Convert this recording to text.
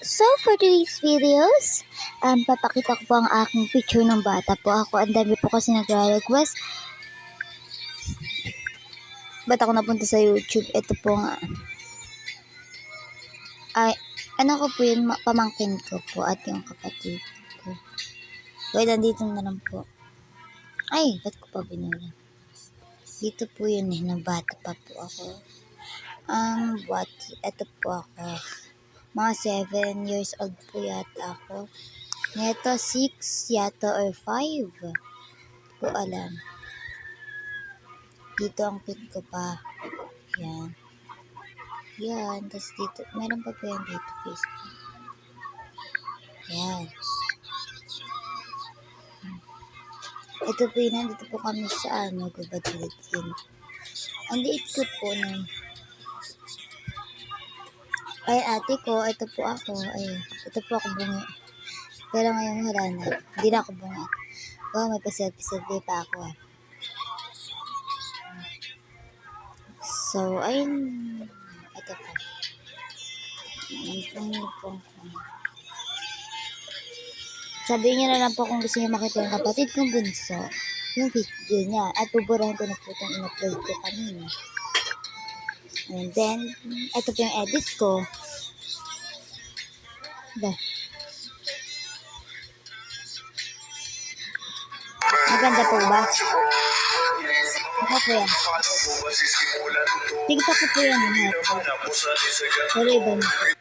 So for today's videos, papakita ko po ang aking picture ng bata po ako. Ang dami po kasi nagre-request. Ba't ako napunta sa YouTube? Ito po nga. Ay, ano ko po yun, pamangkin ko po at yung kapatid ko. Wait, nandito na lang po. Ay, ba't ko pa binula? Dito po yun ng bata pa po ako. Ito po ako. Mga 7 years old po yata ako. Neto 6 yata or 5. Ko alam. Dito ang pin ko pa. Yan. Yan. Tapos dito. Meron pa po yan dito. Facebook. Yan. Ito po yun. Nandito po kami sa Gubadilitin. Ang liit ko po nun. Ay, ate ko. Ito po ako. Ay, ito po ako bungi. Pero ngayon wala na. Hindi na ako bungi. Oh, may pa-selfie pa ako. So, ayun. Ito po. Sabihin niyo na lang po kung gusto niyo makita yung kapatid kong bunso. Yung video niya. At buburahin ko na po itong in-upload ko kanina. And then, ito po yung edit ko. Maganda po ba? Ako po yan. TikTok ko po yan. Pero iba na po.